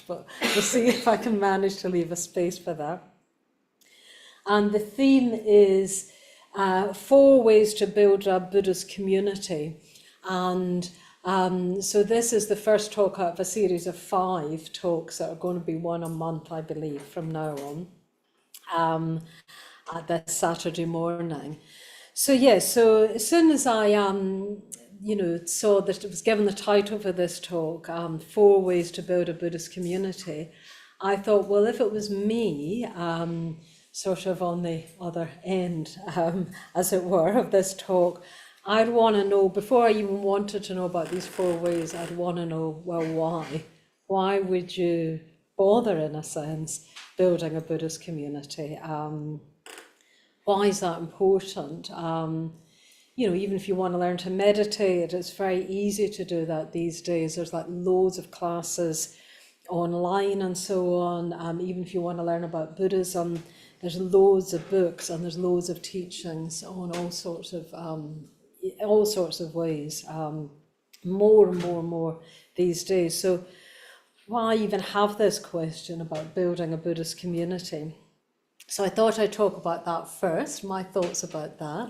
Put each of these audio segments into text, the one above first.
but we'll see if I can manage to leave a space for that. And the theme is 4 ways to build a Buddhist community. And so this is the first talk out of a series of 5 talks that are going to be 1 a month, I believe, from now on, at this Saturday morning. So so as soon as I saw that it was given the title for this talk, 4 ways to build a Buddhist community, I thought, well, if it was me, sort of on the other end, as it were, of this talk, I'd want to know, before I even wanted to know about these 4 ways, I'd want to know, well, why? Why would you bother, in a sense, building a Buddhist community? Why is that important? Even if you want to learn to meditate, it's very easy to do that these days. There's like loads of classes online and so on. Even if you want to learn about Buddhism, there's loads of books and there's loads of teachings on all sorts of ways, more and more these days. So why even have this question about building a Buddhist community? So I thought I'd talk about that first, my thoughts about that.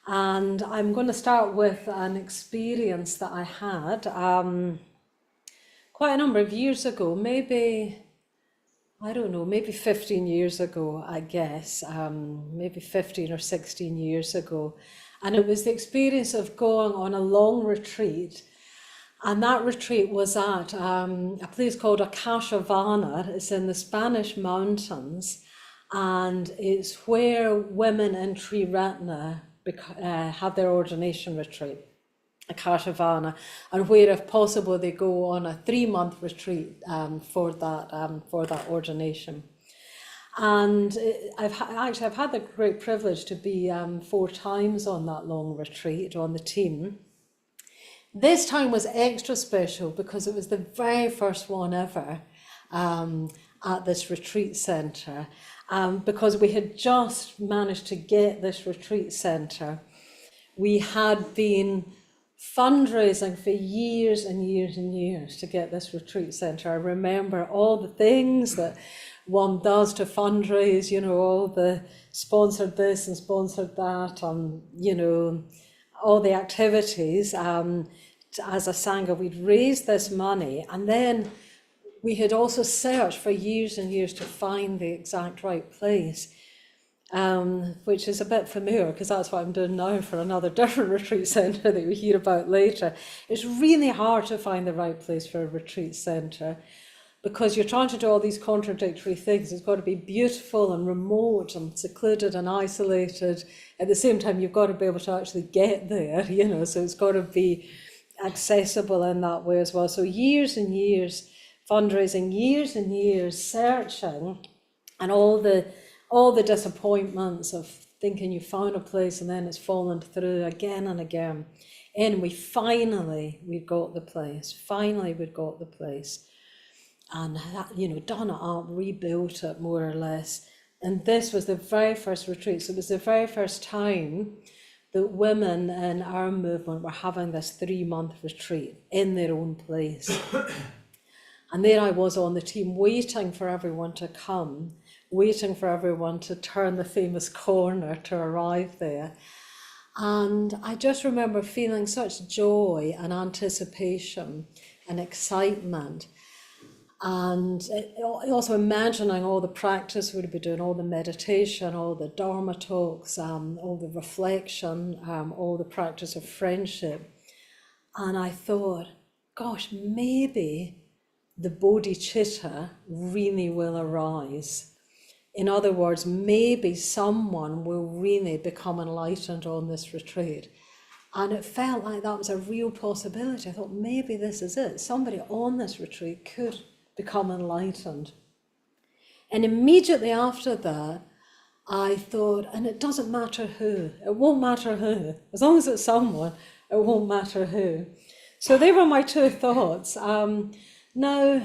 And I'm going to start with an experience that I had quite a number of years ago, maybe 15 years ago, I guess, maybe 15 or 16 years ago. And it was the experience of going on a long retreat. And that retreat was at a place called Akashavana. It's in the Spanish mountains. And it's where women in Triratna have their ordination retreat, Akashavana, and where, if possible, they go on a 3-month retreat for that ordination. And I've had the great privilege to be 4 times on that long retreat on the team. This time was extra special because it was the very first one ever at this retreat centre. Because we had just managed to get this retreat centre. We had been fundraising for years and years and years to get this retreat centre. I remember all the things that one does to fundraise, all the sponsored this and sponsored that, all the activities. As a Sangha, we'd raised this money, and then we had also searched for years and years to find the exact right place, which is a bit familiar because that's what I'm doing now for another different retreat centre that we hear about later. It's really hard to find the right place for a retreat centre because you're trying to do all these contradictory things. It's got to be beautiful and remote and secluded and isolated. At the same time, you've got to be able to actually get there, so it's got to be accessible in that way as well. So years and years fundraising, years and years searching, and all the disappointments of thinking you found a place and then it's fallen through again and again. And we got the place. And done it up, rebuilt it more or less. And this was the very first retreat. So it was the very first time that women in our movement were having this 3-month retreat in their own place. And there I was on the team waiting for everyone to come, waiting for everyone to turn the famous corner to arrive there. And I just remember feeling such joy and anticipation and excitement. And also imagining all the practice we'd be doing, all the meditation, all the Dharma talks, all the reflection, all the practice of friendship. And I thought, gosh, maybe the bodhicitta really will arise. In other words, maybe someone will really become enlightened on this retreat. And it felt like that was a real possibility. I thought, maybe this is it. Somebody on this retreat could become enlightened. And immediately after that, I thought, and it doesn't matter who. It won't matter who. As long as it's someone, it won't matter who. So they were my 2 thoughts. Now,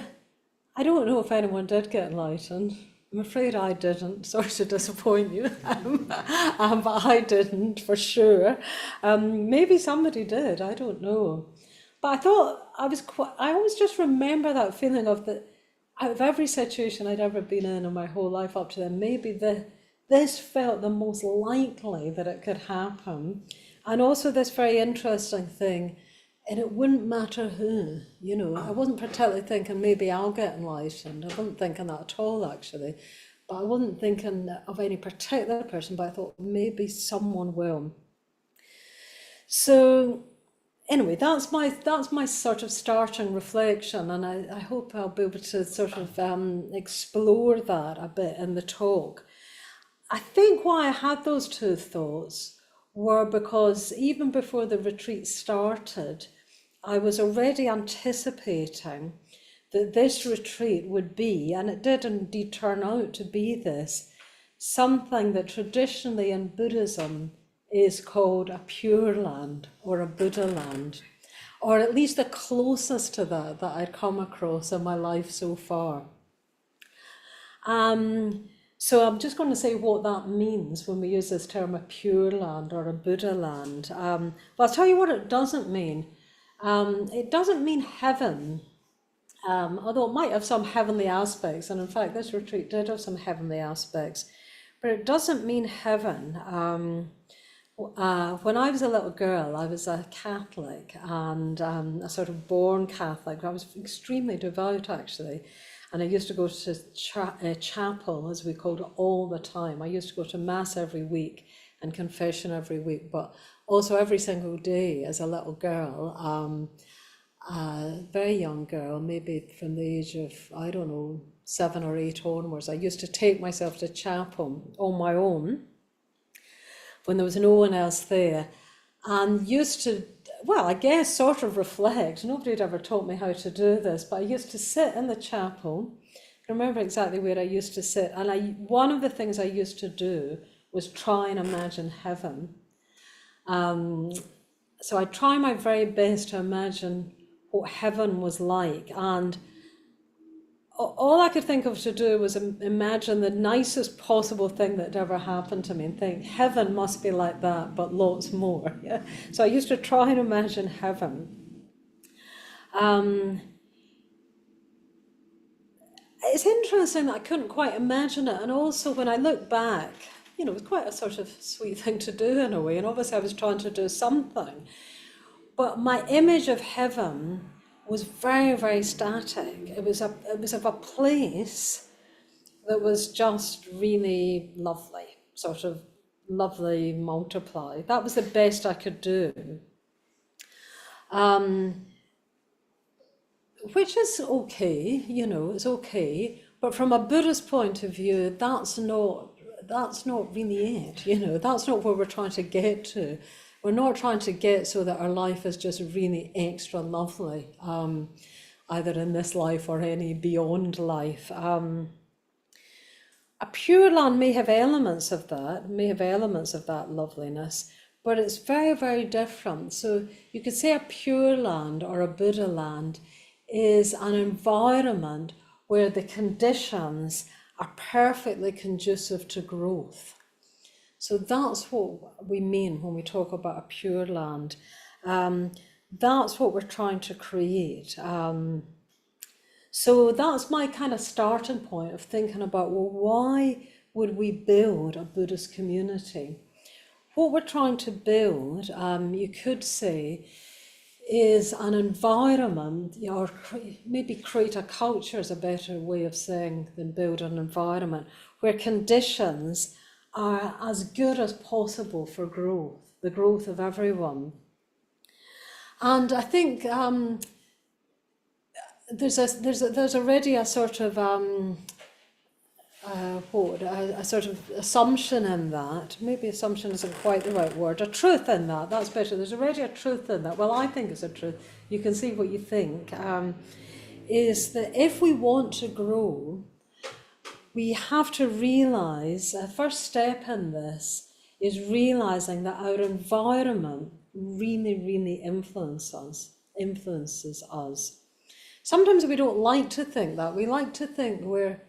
I don't know if anyone did get enlightened. I'm afraid I didn't. Sorry to disappoint you, but I didn't for sure. Maybe somebody did. I don't know. But I thought I always just remember that feeling of that out of every situation I'd ever been in my whole life up to then, maybe this felt the most likely that it could happen. And also this very interesting thing, and it wouldn't matter who, you know, I wasn't particularly thinking maybe I'll get enlightened. I wasn't thinking that at all, actually. But I wasn't thinking of any particular person, but I thought maybe someone will. So anyway, that's my sort of starting reflection, and I hope I'll be able to sort of explore that a bit in the talk. I think why I had those two thoughts were because even before the retreat started, I was already anticipating that this retreat would be, and it did indeed turn out to be this, something that traditionally in Buddhism is called a Pure Land or a Buddha land, or at least the closest to that I'd come across in my life so far. So I'm just going to say what that means when we use this term a Pure Land or a Buddha land. But I'll tell you what it doesn't mean. It doesn't mean heaven. Although it might have some heavenly aspects, and in fact this retreat did have some heavenly aspects, but it doesn't mean heaven. When I was a little girl, I was a Catholic, and a sort of born Catholic. I was extremely devout, actually, and I used to go to chapel, as we called it, all the time. I used to go to Mass every week and confession every week, but also every single day as a little girl. Very young girl, maybe from the age of, I don't know, 7 or 8 onwards, I used to take myself to chapel on my own when there was no one else there, and used to, well, I guess sort of reflect. Nobody had ever taught me how to do this, but I used to sit in the chapel. I remember exactly where I used to sit, and one of the things I used to do was try and imagine heaven. So I try my very best to imagine what heaven was like, and all I could think of to do was imagine the nicest possible thing that ever happened to me and think heaven must be like that, but lots more. Yeah? So I used to try and imagine heaven. It's interesting that I couldn't quite imagine it, and also when I look back, you know, it was quite a sort of sweet thing to do in a way, and obviously I was trying to do something. But my image of heaven was very, very static. It was of a place that was just really lovely, sort of lovely multiplied. That was the best I could do. Which is okay, you know, it's okay. But from a Buddhist point of view, that's not really it, you know, that's not where we're trying to get to. We're not trying to get so that our life is just really extra lovely, either in this life or any beyond life. A Pure Land may have elements of that loveliness, but it's very, very different. So you could say a Pure Land or a Buddha land is an environment where the conditions are perfectly conducive to growth. So that's what we mean when we talk about a Pure Land. That's what we're trying to create. So that's my kind of starting point of thinking about, well, why would we build a Buddhist community? What we're trying to build, you could say, is an environment, or maybe create a culture is a better way of saying than build an environment, where conditions are as good as possible for growth, the growth of everyone. And I think there's already a sort of a sort of assumption in that. Maybe assumption isn't quite the right word. A truth in that. That's better. There's already a truth in that. Well, I think it's a truth. You can see what you think. Is that if we want to grow, we have to realize, a first step in this is realizing that our environment really, really influences us. Sometimes we don't like to think that. We like to think we're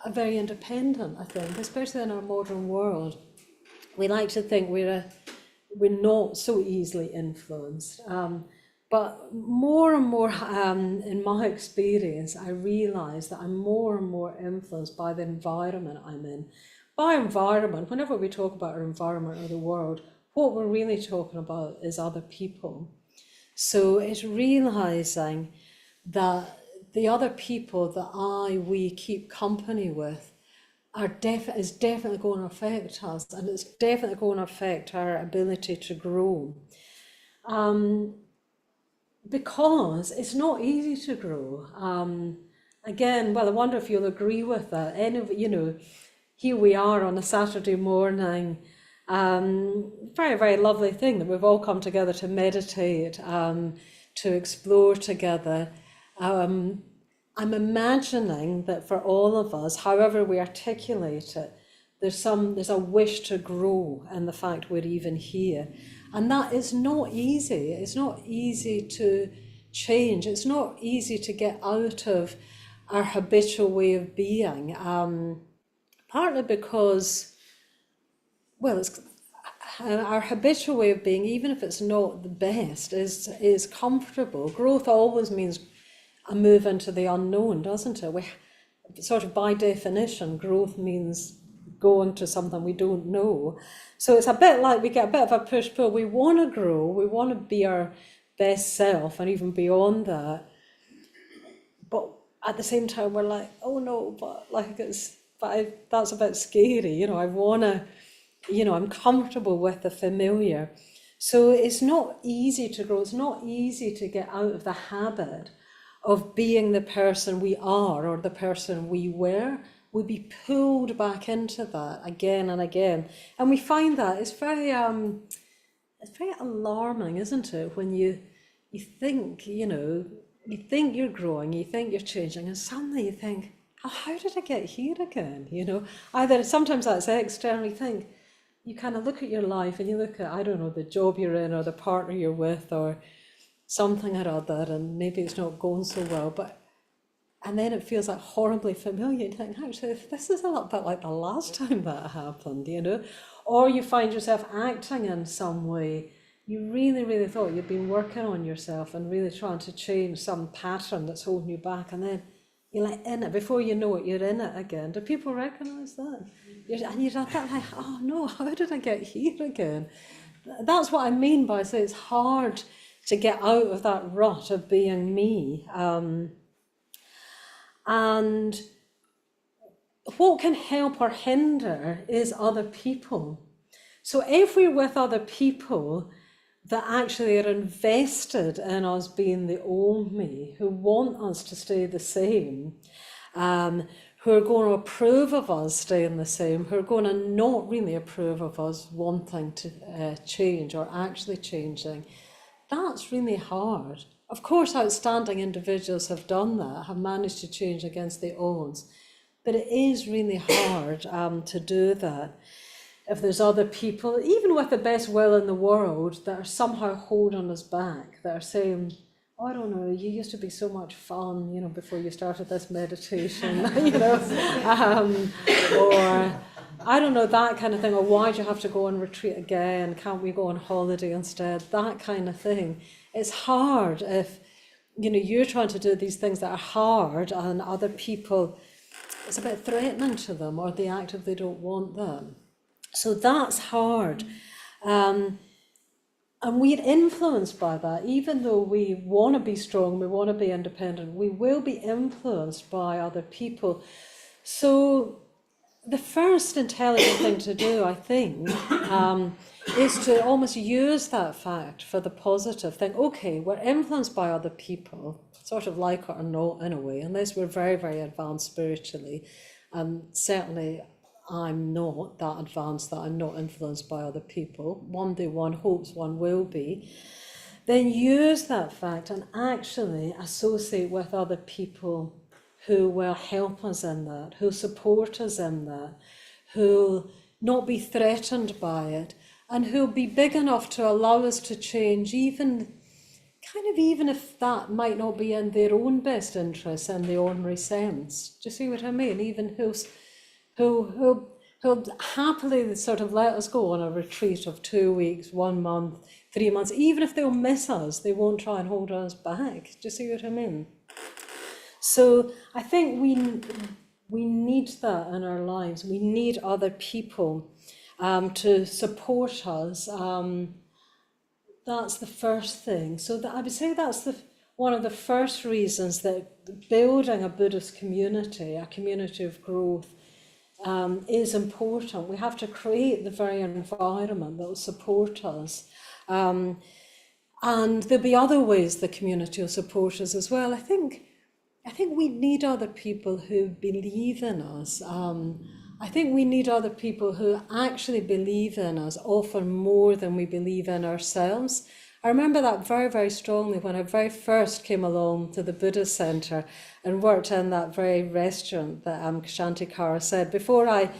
very independent, I think, especially in our modern world. We like to think we're not so easily influenced. But more and more, in my experience, I realise that I'm more and more influenced by the environment I'm in. By environment, whenever we talk about our environment or the world, what we're really talking about is other people. So it's realising that the other people that we keep company with is definitely going to affect us, and it's definitely going to affect our ability to grow. Because it's not easy to grow. Again, well, I wonder if you'll agree with that. Here we are on a Saturday morning. Very, very lovely thing that we've all come together to meditate, to explore together. I'm imagining that for all of us, however we articulate it, there's a wish to grow in the fact we're even here. And that is not easy. It's not easy to change. It's not easy to get out of our habitual way of being. Partly because, well, our habitual way of being, even if it's not the best, is comfortable. Growth always means a move into the unknown, doesn't it? Sort of by definition, growth means going to something we don't know. So it's a bit like we get a bit of a push-pull. We want to grow, we want to be our best self and even beyond that. But at the same time, we're like, oh no, that's a bit scary. I'm comfortable with the familiar. So it's not easy to grow. It's not easy to get out of the habit of being the person we are or the person we were. We'd be pulled back into that again and again. And we find that it's very alarming, isn't it? When you think, you think you're growing, you think you're changing, and suddenly you think, oh, how did I get here again? Either sometimes that's external. You think, you kind of look at your life and you look at, I don't know, the job you're in or the partner you're with or something or other, and maybe it's not going so well, and then it feels like horribly familiar. You think, actually, this is a little bit like the last time that happened, Or you find yourself acting in some way. You really, really thought you'd been working on yourself and really trying to change some pattern that's holding you back, and then you're like in it. Before you know it, you're in it again. Do people recognise that? And you're like, oh no, how did I get here again? That's what I mean by saying it's hard to get out of that rut of being me. And what can help or hinder is other people. So if we're with other people that actually are invested in us being the old me, who want us to stay the same, who are going to approve of us staying the same, who are going to not really approve of us wanting to change or actually changing, that's really hard. Of course, outstanding individuals have done that, have managed to change against the odds, but it is really hard to do that if there's other people, even with the best will in the world, that are somehow holding us back, that are saying, oh, I don't know, you used to be so much fun, before you started this meditation, or I don't know, that kind of thing, or why do you have to go on retreat again? Can't we go on holiday instead? That kind of thing. It's hard if, you're trying to do these things that are hard and other people, it's a bit threatening to them, or they actively don't want them. So that's hard. And we're influenced by that. Even though we want to be strong, we want to be independent, we will be influenced by other people. So the first intelligent thing to do, I think, is to almost use that fact for the positive. Think, okay, we're influenced by other people, sort of like it or not in a way, unless we're very, very advanced spiritually. And certainly I'm not that advanced that I'm not influenced by other people. One day one hopes one will be. Then use that fact and actually associate with other people who will help us in that, who support us in that, who'll not be threatened by it, and who'll be big enough to allow us to change, even if that might not be in their own best interests in the ordinary sense. Do you see what I mean? Even who'll who'll happily sort of let us go on a retreat of 2 weeks, 1 month, 3 months. Even if they'll miss us, they won't try and hold us back. Do you see what I mean? So I think we need that in our lives. We need other people to support us. That's the first thing. So that, I would say that's one of the first reasons that building a Buddhist community, a community of growth, is important. We have to create the very environment that will support us. And there'll be other ways the community will support us as well. I think we need other people who believe in us. I think we need other people who actually believe in us often more than we believe in ourselves. I remember that very, very strongly when I very first came along to the Buddhist Centre and worked in that very restaurant that Kshanti Kara said. Before I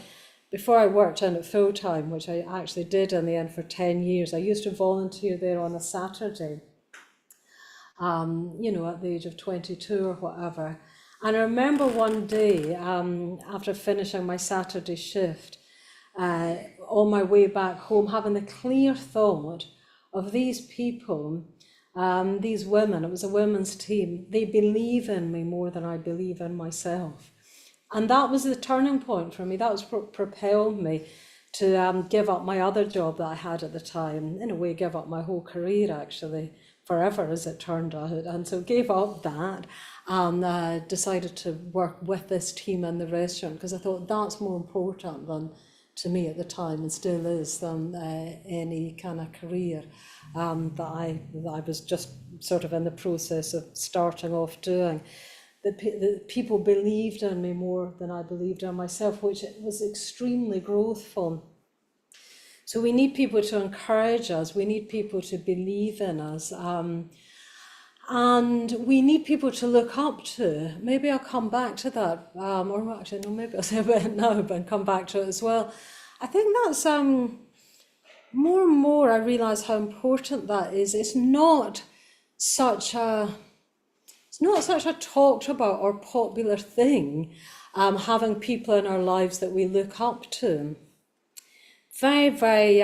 worked in it full time, which I actually did in the end for 10 years, I used to volunteer there on a Saturday, at the age of 22 or whatever. And I remember one day, after finishing my Saturday shift, on my way back home, having the clear thought of these people, these women, it was a women's team, they believe in me more than I believe in myself. And that was the turning point for me. That was what propelled me to give up my other job that I had at the time, in a way give up my whole career actually, forever as it turned out. And so gave up that and decided to work with this team in the restaurant because I thought that's more important than, to me at the time, and still is, than any kind of career that I was just sort of in the process of starting off doing. The people believed in me more than I believed in myself, which was extremely growthful. So we need people to encourage us, we need people to believe in us, and we need people to look up to. Maybe I'll come back to that, or actually no, maybe I'll say about it now, but come back to it as well. I think that's more and more I realise how important that is. It's not such a talked about or popular thing, having people in our lives that we look up to. Very, very,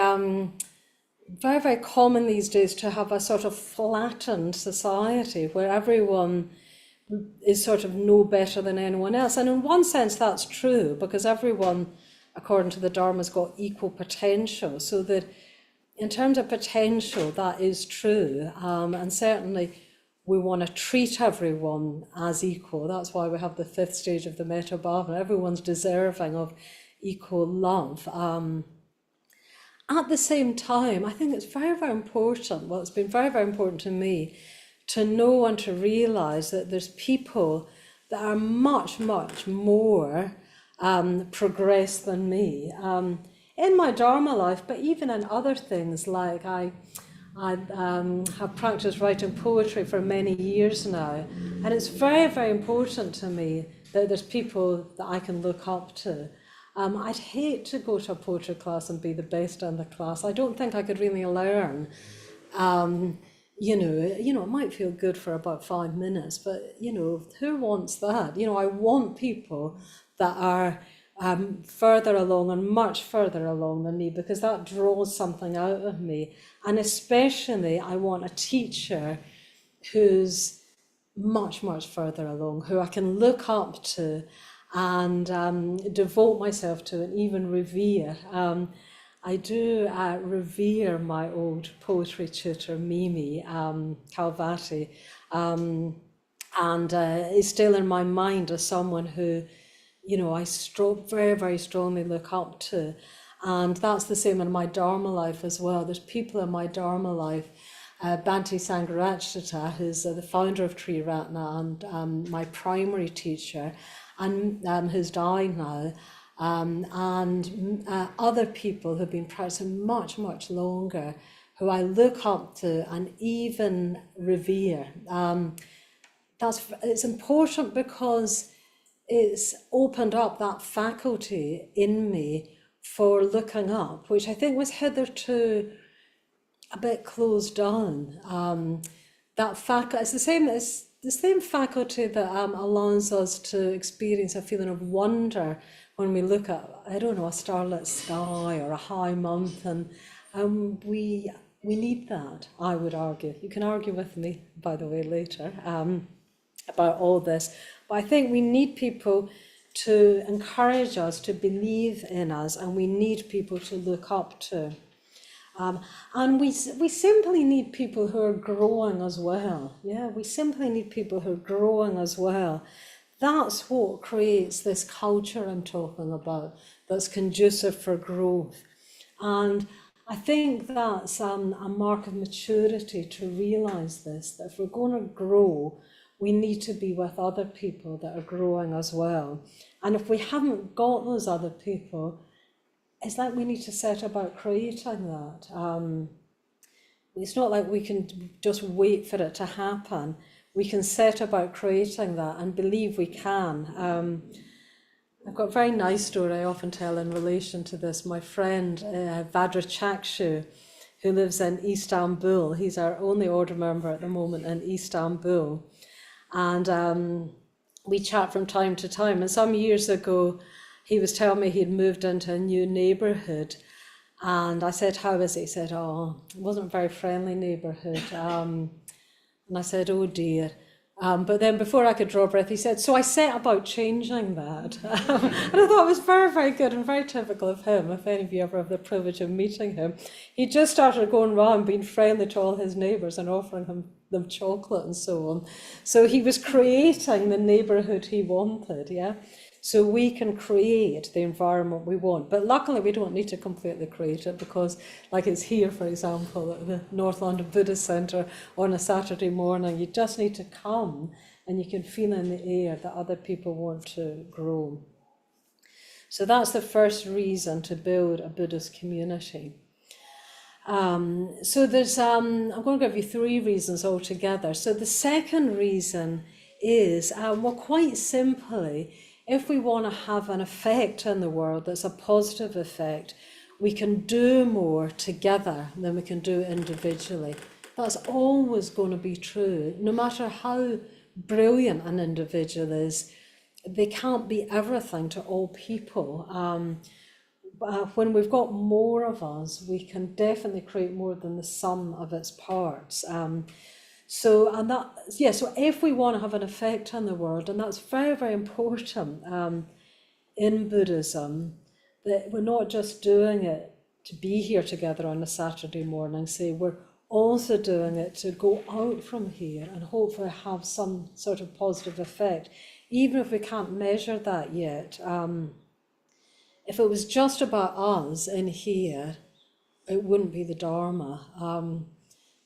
very, very common these days to have a sort of flattened society where everyone is sort of no better than anyone else. And in one sense, that's true, because everyone, according to the Dharma, has got equal potential. So that in terms of potential, that is true. And certainly we want to treat everyone as equal. That's why we have the fifth stage of the Metta Bhavana. Everyone's deserving of equal love. At the same time, I think it's very, very important, well, it's been very, very important to me to know and to realise that there's people that are much, much more progressed than me in my Dharma life, but even in other things. Like I have practiced writing poetry for many years now, and it's very, very important to me that there's people that I can look up to. I'd hate to go to a poetry class and be the best in the class. I don't think I could really learn. It might feel good for about 5 minutes, but who wants that? I want people that are further along and much further along than me, because that draws something out of me. And especially I want a teacher who's much, much further along, who I can look up to and devote myself to and even revere. I do revere my old poetry tutor, Mimi Kalvati, and is still in my mind as someone who, I very, very strongly look up to. And that's the same in my Dharma life as well. There's people in my Dharma life, Bhante Sangharakshita, who's the founder of Triratna and my primary teacher, and who's dying now, and other who have been practicing much, much longer, who I look up to and even revere. It's important because it's opened up that faculty in me for looking up, which I think was hitherto a bit closed down. That faculty, it's the the same faculty that allows us to experience a feeling of wonder when we look at, I don't know, a starlit sky or a high mountain. We need that, I would argue. You can argue with me, by the way, later about all this. But I think we need people to encourage us, to believe in us, and we need people to look up to. And we simply need people who are growing as well. Yeah, we simply need people who are growing as well. That's what creates this culture I'm talking about, that's conducive for growth. And I think that's a mark of maturity to realise this, that if we're going to grow, we need to be with other people that are growing as well. And if we haven't got those other people, it's like we need to set about creating that. It's not like we can just wait for it to happen. We can set about creating that and believe we can. I've got a very nice story I often tell in relation to this. My friend Vadra Chakshu, who lives in Istanbul, he's our only order member at the moment in Istanbul. And we chat from time to time. And some years ago, he was telling me he'd moved into a new neighbourhood. And I said, how is it? He said, oh, it wasn't a very friendly neighbourhood. And I said, oh dear. But then before I could draw a breath, he said, so I set about changing that. And I thought it was very, very good and very typical of him. If any of you ever have the privilege of meeting him, he just started going around being friendly to all his neighbours and offering them chocolate and so on. So he was creating the neighbourhood he wanted, yeah? So we can create the environment we want. But luckily, we don't need to completely create it because, like it's here, for example, at the North London Buddhist Centre on a Saturday morning, you just need to come and you can feel in the air that other people want to grow. So that's the first reason to build a Buddhist community. So there's, I'm going to give you 3 reasons altogether. So the second reason is, well, quite simply, if we want to have an effect in the world that's a positive effect, we can do more together than we can do individually. That's always going to be true. No matter how brilliant an individual is, they can't be everything to all people. When we've got more of us, we can definitely create more than the sum of its parts. So if we want to have an effect on the world, and that's very, very important in Buddhism, that we're not just doing it to be here together on a Saturday morning, we're also doing it to go out from here and hopefully have some sort of positive effect, even if we can't measure that yet. If it was just about us in here, it wouldn't be the Dharma.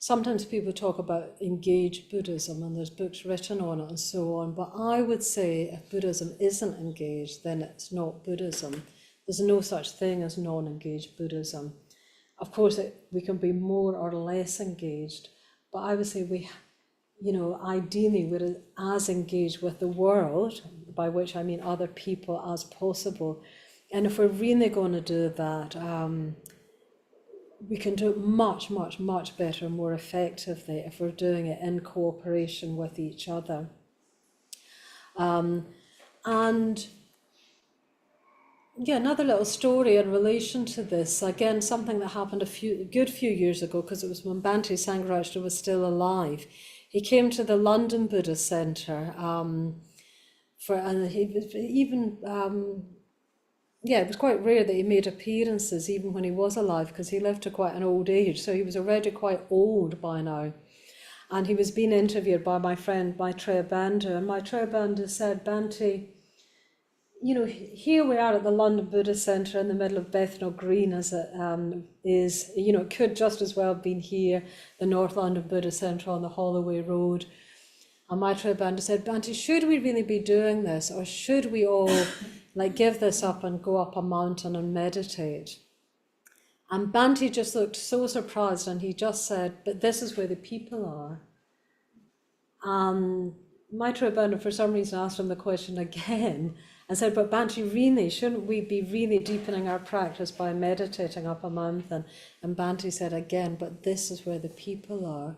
Sometimes people talk about engaged Buddhism and there's books written on it and so on, but I would say if Buddhism isn't engaged, then it's not Buddhism. There's no such thing as non-engaged Buddhism. Of course, we can be more or less engaged, but I would say ideally we're as engaged with the world, by which I mean other people, as possible. And if we're really going to do that, we can do it much, much, much better, more effectively if we're doing it in cooperation with each other. Another little story in relation to this, again, something that happened a good few years ago, because it was when Bhante Sangharakshita was still alive. He came to the London Buddhist Centre, it was quite rare that he made appearances even when he was alive, because he lived to quite an old age, so he was already quite old by now. And he was being interviewed by my friend Maitreya Bandhu, and Maitreya Bandhu said, Bhante, here we are at the London Buddhist Centre in the middle of Bethnal Green, as it is. It could just as well have been here, the North London Buddhist Centre on the Holloway Road. And Maitreya Bandhu said, Bhante, should we really be doing this, or should we all give this up and go up a mountain and meditate? And Bhante just looked so surprised, and he just said, but this is where the people are. Maitreya Bandhu, for some reason, asked him the question again and said, but Bhante, really, shouldn't we be really deepening our practice by meditating up a mountain? And Bhante said again, but this is where the people are.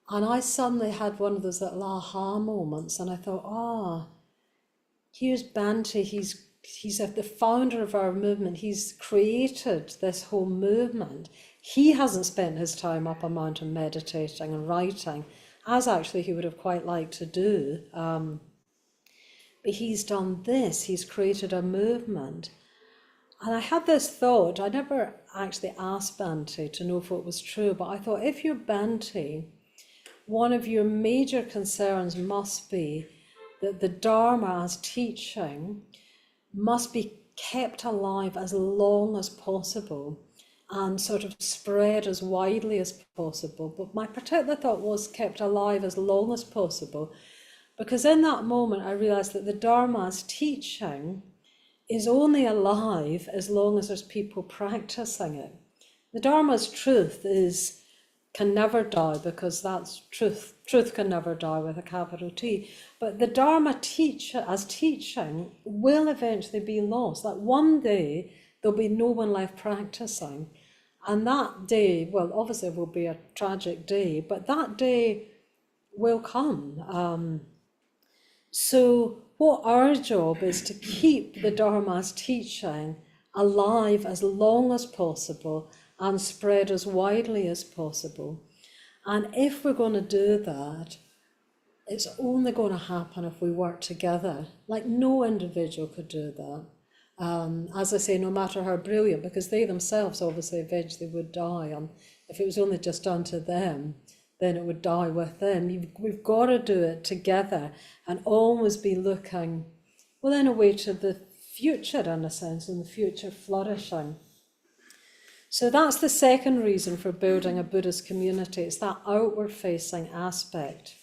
And I suddenly had one of those little aha moments, and I thought, here's Bhante, he's the founder of our movement, he's created this whole movement. He hasn't spent his time up a mountain meditating and writing, as actually he would have quite liked to do. But he's done this, he's created a movement. And I had this thought, I never actually asked Bhante to know if it was true, but I thought, if you're Bhante, one of your major concerns must be that the Dharma as teaching must be kept alive as long as possible and sort of spread as widely as possible. But my particular thought was kept alive as long as possible, because in that moment I realized that the Dharma as teaching is only alive as long as there's people practicing it. The Dharma's truth can never die, because that's truth. Truth can never die with a capital T. But the Dharma as teaching will eventually be lost. Like one day there'll be no one left practicing. And that day, well, obviously it will be a tragic day, but that day will come. So what our job is to keep the Dharma's teaching alive as long as possible and spread as widely as possible. And if we're going to do that, it's only going to happen if we work together. Like no individual could do that. As I say, no matter how brilliant, because they themselves obviously eventually would die. And if it was only just done to them, then it would die with them. We've got to do it together and always be looking, well, in a way, to the future, in a sense, and the future flourishing. So that's the second reason for building a Buddhist community. It's that outward-facing aspect.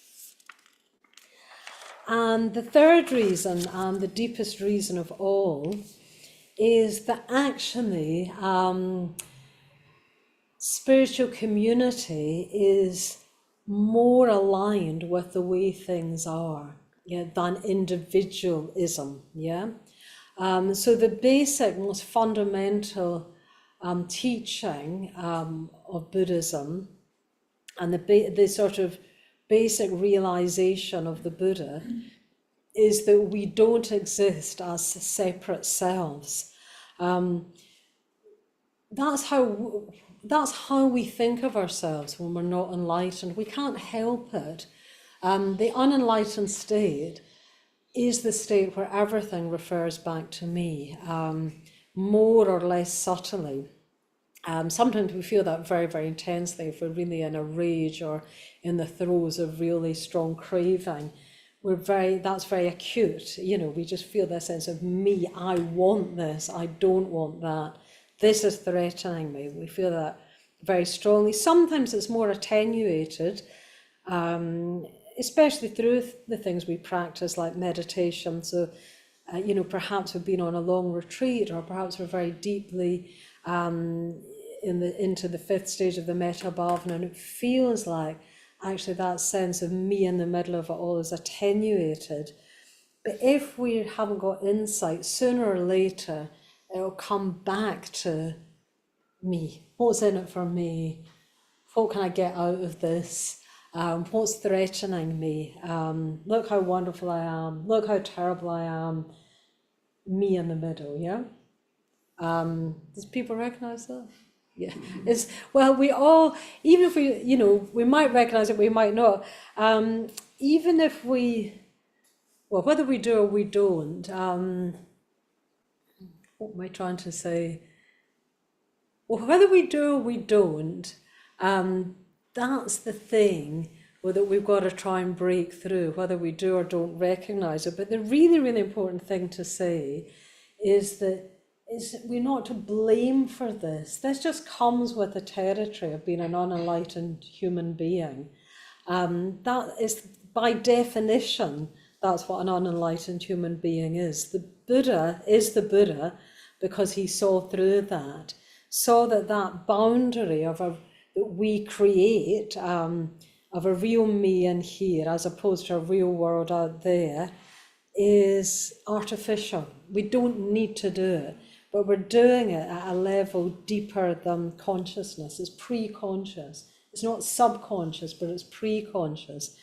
And the third reason, and the deepest reason of all, is that actually spiritual community is more aligned with the way things are, than individualism. So the basic, most fundamental teaching of Buddhism, and the sort of basic realization of the Buddha, is that we don't exist as separate selves. That's how we think of ourselves when we're not enlightened. We can't help it. The unenlightened state is the state where everything refers back to me, more or less subtly. Sometimes we feel that very, very intensely if we're really in a rage or in the throes of really strong craving. That's very acute. We just feel that sense of me. I want this. I don't want that. This is threatening me. We feel that very strongly. Sometimes it's more attenuated, especially through the things we practice, like meditation. So, perhaps we've been on a long retreat, or perhaps we're very deeply into the fifth stage of the metta bhavana, and it feels like actually that sense of me in the middle of it all is attenuated. But if we haven't got insight, sooner or later it'll come back to me. What's in it for me? What can I get out of this? What's threatening me? Look how wonderful I am. Look how terrible I am. Me in the middle, yeah? Does people recognize that? Yeah. We all, even if we might recognize it, we might not. Even if whether we do or we don't, what am I trying to say? Well, whether we do or we don't, that's the thing that we've got to try and break through, whether we do or don't recognize it. But the really, really important thing to say is that we're not to blame for this. This just comes with the territory of being an unenlightened human being. That is, by definition, that's what an unenlightened human being is. The Buddha is the Buddha because he saw through that, saw that boundary that we create of a real me in here as opposed to a real world out there is artificial. We don't need to do it, but we're doing it at a level deeper than consciousness. It's pre-conscious. It's not subconscious, but it's pre-conscious.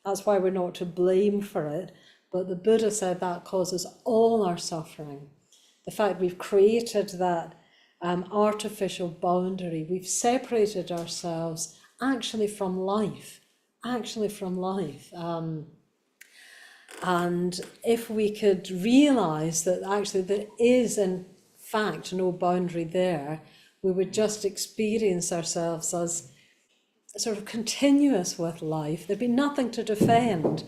That's why we're not to blame for it. But the Buddha said that causes all our suffering. The fact we've created that artificial boundary, we've separated ourselves actually from life, and if we could realize that actually there is in fact no boundary there, we would just experience ourselves as sort of continuous with life. There'd be nothing to defend.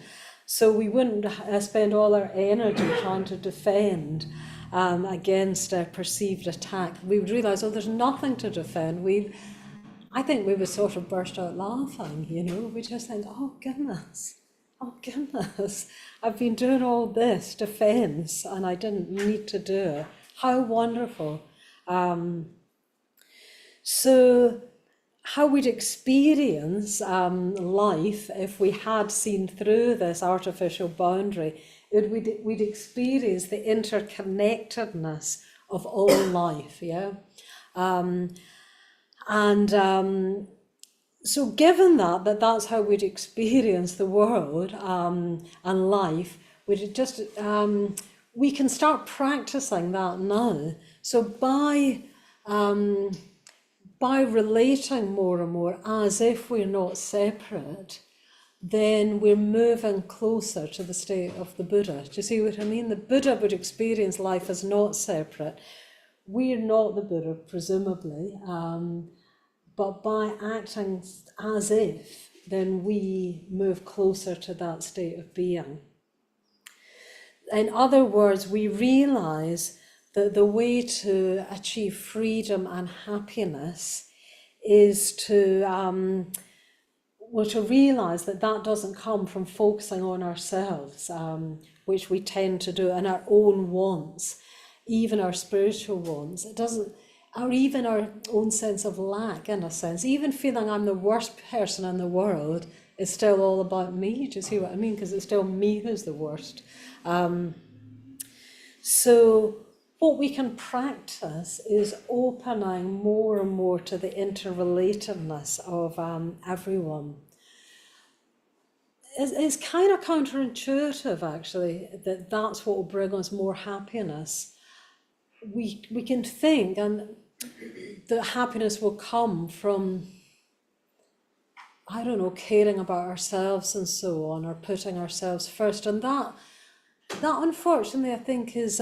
So we wouldn't spend all our energy trying to defend against a perceived attack. We would realize, oh, there's nothing to defend. I think we would sort of burst out laughing, you know. We just think, oh goodness, I've been doing all this defense and I didn't need to do it. How wonderful. So how we'd experience life if we had seen through this artificial boundary, we'd experience the interconnectedness of all life, yeah? So given that's how we'd experience the world and life, we can start practicing that now. So by relating more and more as if we're not separate, then we're moving closer to the state of the Buddha. Do you see what I mean? The Buddha would experience life as not separate. We're not the Buddha, presumably, but by acting as if, then we move closer to that state of being. In other words, we realize that the way to achieve freedom and happiness is to realize that doesn't come from focusing on ourselves, which we tend to do, and our own wants, even our spiritual wants. It doesn't, or even our own sense of lack, in a sense. Even feeling I'm the worst person in the world is still all about me. Do you see what I mean? Because it's still me who's the worst. So what we can practice is opening more and more to the interrelatedness of everyone. It's kind of counterintuitive, actually, that's what will bring us more happiness. We can think and that happiness will come from, I don't know, caring about ourselves and so on, or putting ourselves first. And that unfortunately, I think is,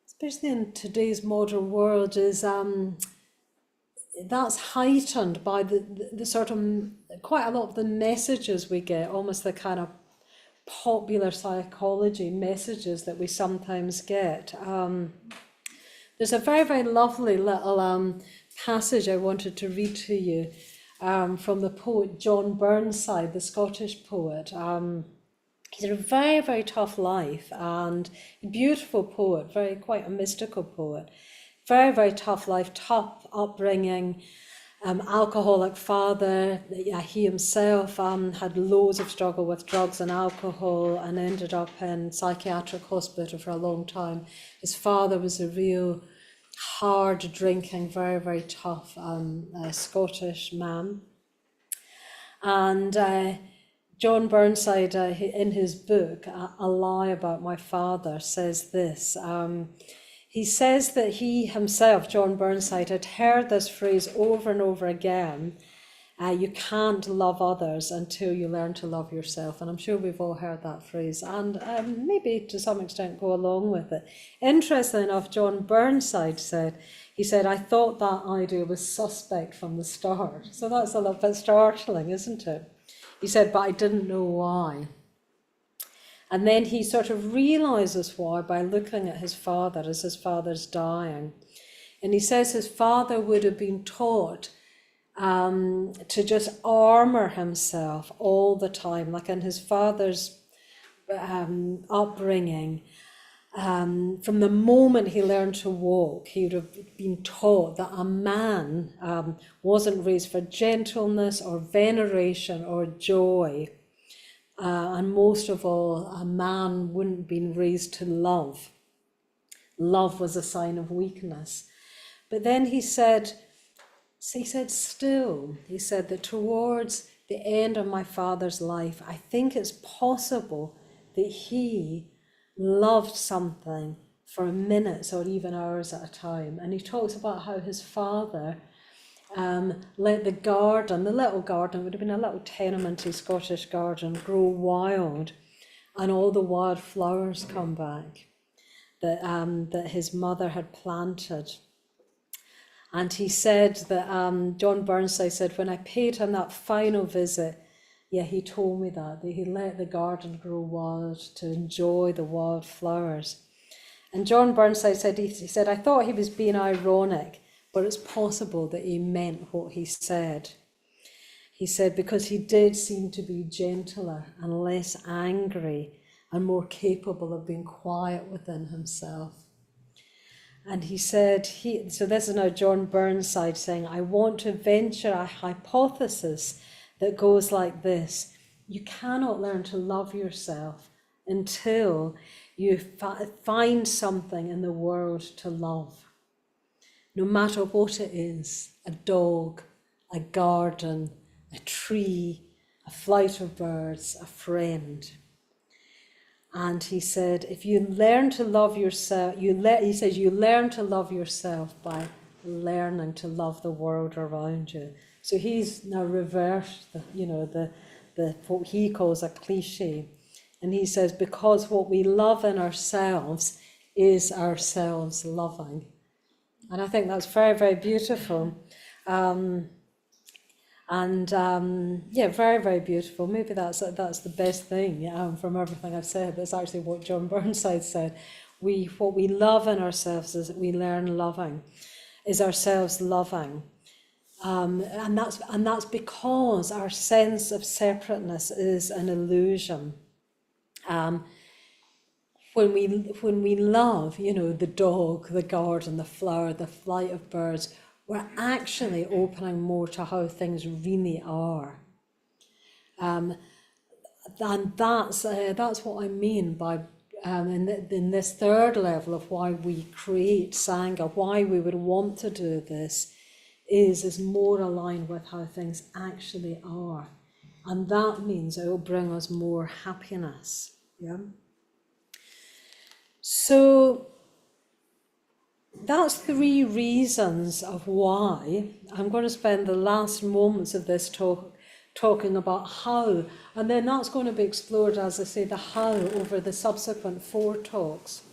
especially in today's modern world, is that's heightened by the sort of quite a lot of the messages we get, almost the kind of popular psychology messages that we sometimes get. There's a very, very lovely little passage I wanted to read to you from the poet John Burnside, the Scottish poet. He's had a very, very tough life and a beautiful poet, quite a mystical poet. Very, very tough life, tough upbringing, alcoholic father. He himself had loads of struggle with drugs and alcohol and ended up in psychiatric hospital for a long time. His father was a real hard drinking, very, very tough Scottish man. And John Burnside, in his book, A Lie About My Father, says this. He says that he himself, John Burnside, had heard this phrase over and over again, you can't love others until you learn to love yourself. And I'm sure we've all heard that phrase, and maybe to some extent go along with it. Interestingly enough, John Burnside said, I thought that idea was suspect from the start. So that's a little bit startling, isn't it? He said, but I didn't know why. And then he sort of realizes why by looking at his father as his father's dying. And he says his father would have been taught to just armor himself all the time, like in his father's upbringing. From the moment he learned to walk, he would have been taught that a man wasn't raised for gentleness or veneration or joy. And most of all, a man wouldn't have been raised to love. Love was a sign of weakness. But then he said, So he said, still, he said that towards the end of my father's life, I think it's possible that he loved something for minutes or even hours at a time. And he talks about how his father let the garden, the little garden, would have been a little tenementy Scottish garden, grow wild, and all the wild flowers come back that his mother had planted. And he said that, John Burnside said, when I paid him that final visit, yeah, he told me that he let the garden grow wild to enjoy the wild flowers. And John Burnside said, he said, I thought he was being ironic, but it's possible that he meant what he said. He said, because he did seem to be gentler and less angry and more capable of being quiet within himself. And he said, so this is now John Burnside saying, I want to venture a hypothesis that goes like this. You cannot learn to love yourself until you find something in the world to love. No matter what it is, a dog, a garden, a tree, a flight of birds, a friend. And he said, if you learn to love yourself, he says, you learn to love yourself by learning to love the world around you. So he's now reversed the what he calls a cliche. And he says, because what we love in ourselves is ourselves loving. And I think that's very, very beautiful. Very, very beautiful. Maybe that's the best thing from everything I've said. That's actually what John Burnside said. What we love in ourselves is that we learn loving, is ourselves loving. And that's because our sense of separateness is an illusion. When we love, the dog, the garden, the flower, the flight of birds, we're actually opening more to how things really are. And that's what I mean by, in this third level of why we create Sangha, why we would want to do this, is more aligned with how things actually are. And that means it will bring us more happiness. Yeah. So that's 3 reasons of why I'm going to spend the last moments of this talk talking about how, and then that's going to be explored, as I say, the how over the subsequent 4 talks.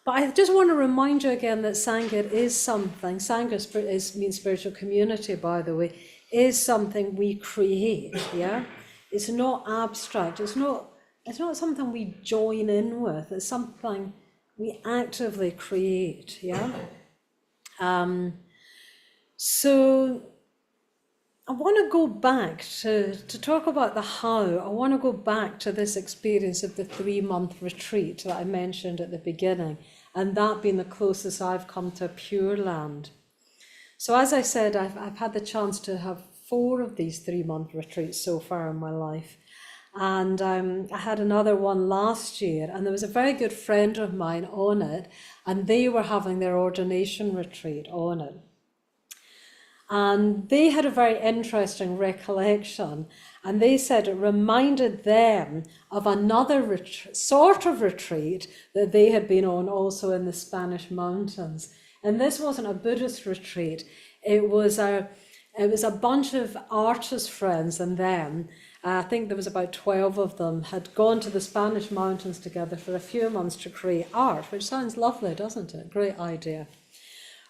But I just want to remind you again that Sangha is something, Sangha means spiritual community, by the way, is something we create, yeah? It's not abstract, it's not something we join in with, it's something we actively create, yeah? So I want to go back to talk about the how. I want to go back to this experience of the 3-month retreat that I mentioned at the beginning, and that being the closest I've come to Pure Land. So as I said, I've had the chance to have 4 of these 3-month retreats so far in my life. And I had another one last year, and there was a very good friend of mine on it, and they were having their ordination retreat on it. And they had a very interesting recollection, and they said it reminded them of another sort of retreat that they had been on also in the Spanish mountains. And this wasn't a Buddhist retreat, it was a bunch of artist friends and them. I think there was about 12 of them, had gone to the Spanish mountains together for a few months to create art, which sounds lovely, doesn't it? Great idea.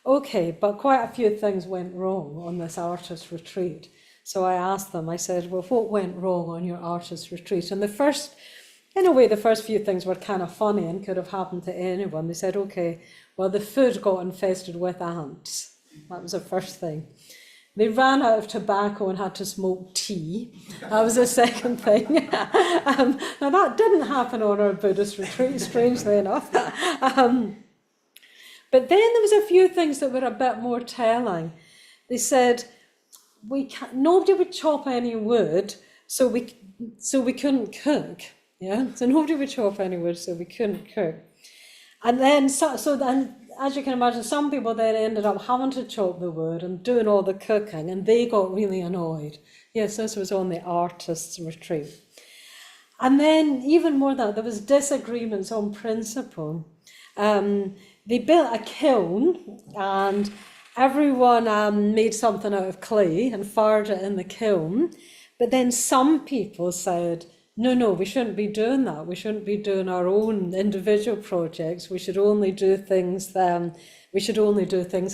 Okay, but quite a few things went wrong on this artist retreat. So I asked them, I said, well, what went wrong on your artist retreat? And the first few things were kind of funny and could have happened to anyone. They said, okay, well, the food got infested with ants. That was the first thing. They ran out of tobacco and had to smoke tea. That was the second thing. Now, that didn't happen on our Buddhist retreat, strangely enough. But then there was a few things that were a bit more telling. They said, nobody would chop any wood, so we couldn't cook. Yeah, so nobody would chop any wood, so we couldn't cook. And then as you can imagine, some people then ended up having to chop the wood and doing all the cooking, and they got really annoyed. Yes, this was on the artists' retreat. And then, even more than that, there was disagreements on principle. They built a kiln, and everyone made something out of clay and fired it in the kiln. But then some people said, no, we shouldn't be doing that. We shouldn't be doing our own individual projects. We should only do things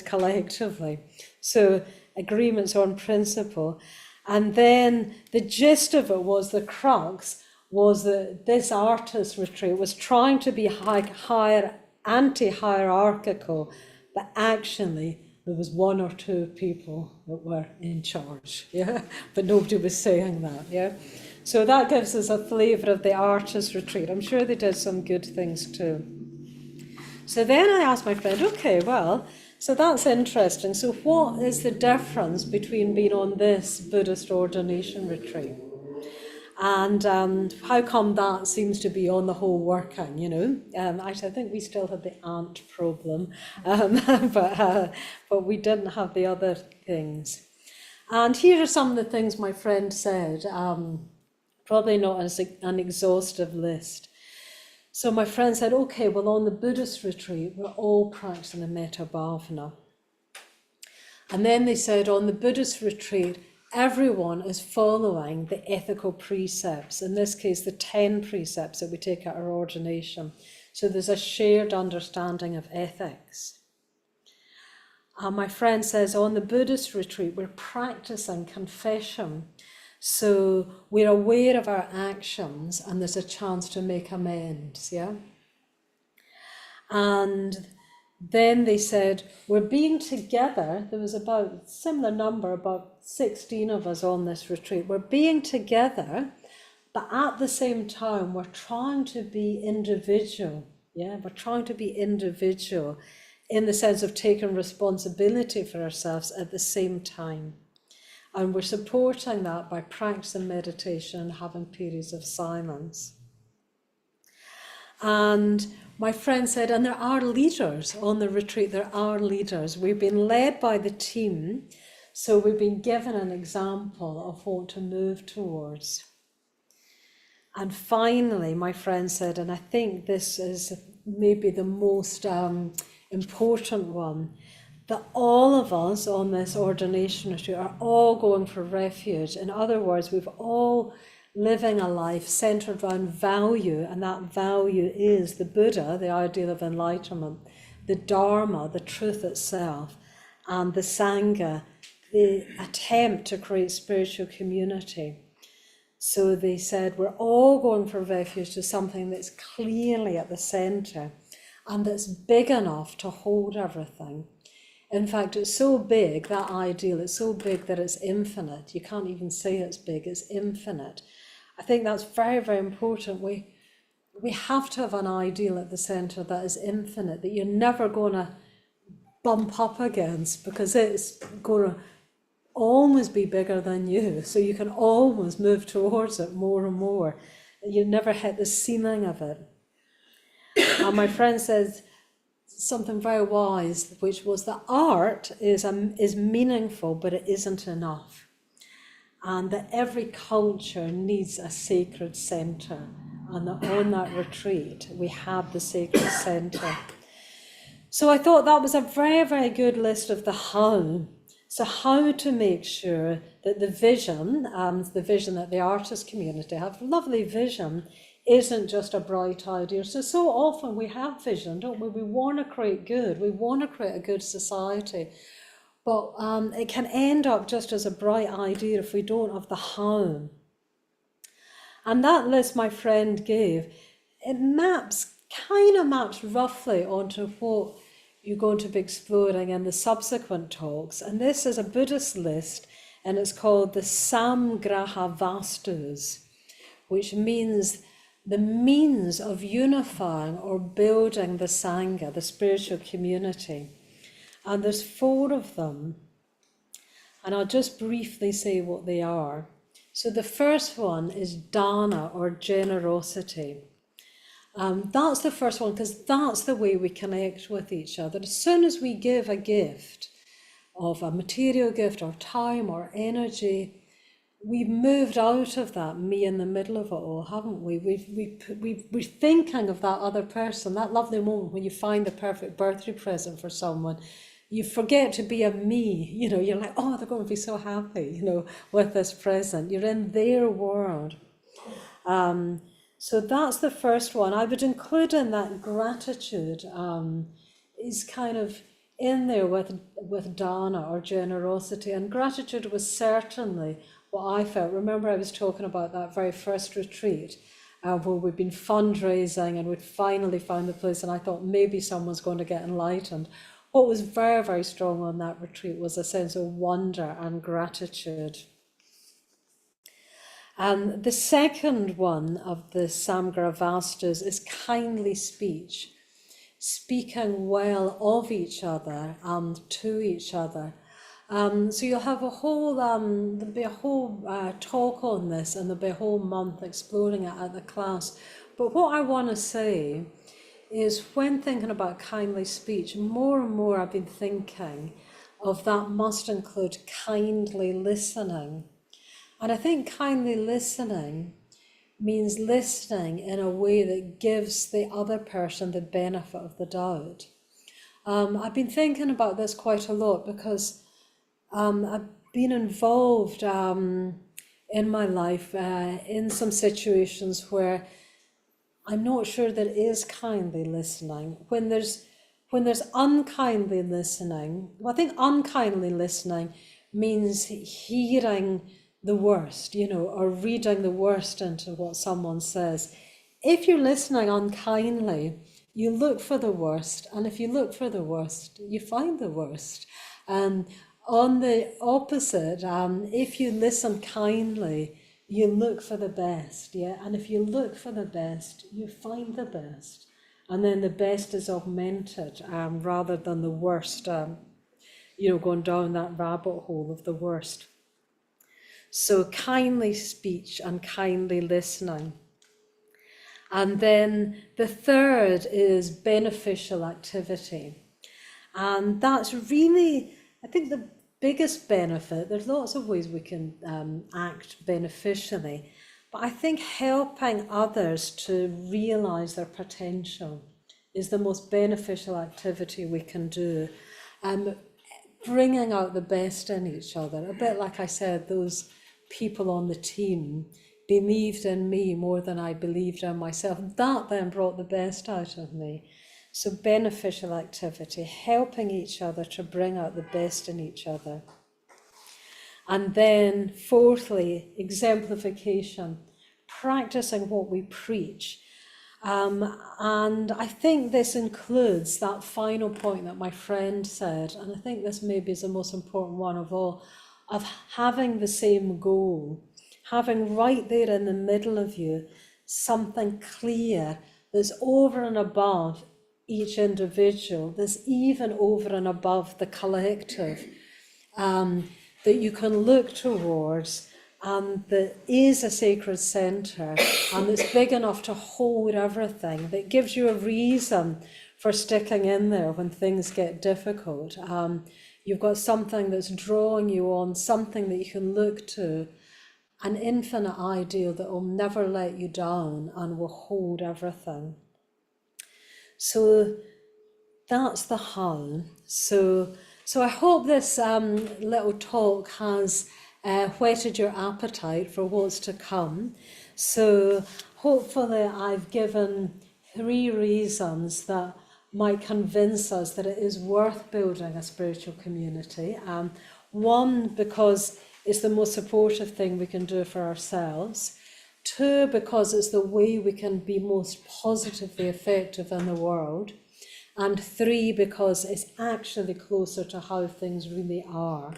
collectively. So agreements on principle. And then the gist of it was, the crux was that this artist retreat was trying to be anti-hierarchical, but actually there was one or two people that were in charge, yeah, but nobody was saying that, yeah. So that gives us a flavour of the artist retreat. I'm sure they did some good things too. So then I asked my friend, okay, well, so that's interesting. So what is the difference between being on this Buddhist ordination retreat? And how come that seems to be on the whole working, you know? Actually, I think we still had the ant problem, but we didn't have the other things. And here are some of the things my friend said, probably not an exhaustive list. So my friend said, okay, well, on the Buddhist retreat, we're all practicing the metta bhavana. And then they said, on the Buddhist retreat, everyone is following the ethical precepts, in this case, the 10 precepts that we take at our ordination. So there's a shared understanding of ethics. And my friend says, on the Buddhist retreat, we're practicing confession. So we're aware of our actions and there's a chance to make amends, yeah? And then they said, we're being together. There was about a similar number, about 16 of us on this retreat. We're being together, but at the same time, we're trying to be individual. Yeah, we're trying to be individual in the sense of taking responsibility for ourselves at the same time. And we're supporting that by practicing meditation and having periods of silence. And my friend said, and there are leaders on the retreat, there are leaders. We've been led by the team, so we've been given an example of what to move towards. And finally, my friend said, and I think this is maybe the most important one, that all of us on this ordination retreat are all going for refuge. In other words, we've all living a life centered around value, and that value is the Buddha, the ideal of enlightenment, the Dharma, the truth itself, and the Sangha, the attempt to create spiritual community. So they said, we're all going for refuge to something that's clearly at the center and that's big enough to hold everything. In fact, it's so big, that ideal, it's so big that it's infinite. You can't even say it's big, it's infinite. I think that's very, very important. We have to have an ideal at the center that is infinite, that you're never going to bump up against, because it's going to always be bigger than you. So you can always move towards it more and more. You never hit the ceiling of it. And my friend says something very wise, which was that art is meaningful, but it isn't enough. And that every culture needs a sacred center. And that on that retreat, we have the sacred center. So I thought that was a very, very good list of the how. So how to make sure that the vision that the artist community have, lovely vision, isn't just a bright idea. So often we have vision, don't we? We want to create good. We want to create a good society. But it can end up just as a bright idea if we don't have the how. And that list my friend gave, it kind of maps roughly onto what you're going to be exploring in the subsequent talks. And this is a Buddhist list, and it's called the Sangrahavastus, which means the means of unifying or building the Sangha, the spiritual community. And there's 4 of them, and I'll just briefly say what they are. So the first one is dana, or generosity. That's the first one, because that's the way we connect with each other. As soon as we give a gift, of a material gift or time or energy, we've moved out of that me in the middle of it all, haven't we? We're thinking of that other person, that lovely moment when you find the perfect birthday present for someone. You forget to be a me, you're like, oh, they're going to be so happy, with this present. You're in their world. So that's the first one. I would include in that gratitude is kind of in there with dana or generosity. And gratitude was certainly what I felt. Remember, I was talking about that very first retreat where we'd been fundraising and we'd finally found the place, and I thought maybe someone's going to get enlightened. What was very, very strong on that retreat was a sense of wonder and gratitude. And the second one of the Samgrahavastus is kindly speech, speaking well of each other and to each other. So you'll have there'll be a whole talk on this, and there'll be a whole month exploring it at the class. But what I want to say is, when thinking about kindly speech, more and more I've been thinking of that must include kindly listening. And I think kindly listening means listening in a way that gives the other person the benefit of the doubt. I've been thinking about this quite a lot because I've been involved in my life in some situations where I'm not sure there is kindly listening. When there's unkindly listening, well, I think unkindly listening means hearing the worst, or reading the worst into what someone says. If you're listening unkindly, you look for the worst, and if you look for the worst, you find the worst. On the opposite, if you listen kindly, you look for the best, and if you look for the best, you find the best, and then the best is augmented rather than the worst, going down that rabbit hole of the worst. So kindly speech and kindly listening. And then the third is beneficial activity. And that's really, I think, the biggest benefit. There's lots of ways we can act beneficially, but I think helping others to realize their potential is the most beneficial activity we can do. Bringing out the best in each other, a bit like I said, those people on the team believed in me more than I believed in myself. That then brought the best out of me. So beneficial activity, helping each other to bring out the best in each other. And then fourthly, exemplification, practicing what we preach. And I think this includes that final point that my friend said, and I think this maybe is the most important one of all, of having the same goal, having right there in the middle of you something clear that's over and above each individual, that's even over and above the collective, that you can look towards, and that is a sacred centre, and that's big enough to hold everything, that gives you a reason for sticking in there when things get difficult. You've got something that's drawing you on, something that you can look to, an infinite ideal that will never let you down and will hold everything. So that's the how. So I hope this little talk has whetted your appetite for what's to come. So hopefully I've given 3 reasons that might convince us that it is worth building a spiritual community. 1, because it's the most supportive thing we can do for ourselves. 2, because it's the way we can be most positively effective in the world. And 3, because it's actually closer to how things really are.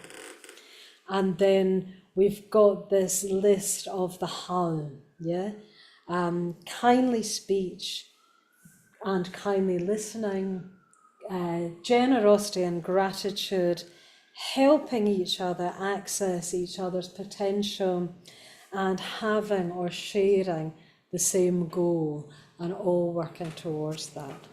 And then we've got this list of the how, kindly speech and kindly listening, generosity and gratitude, helping each other access each other's potential, and having or sharing the same goal. and all working towards that.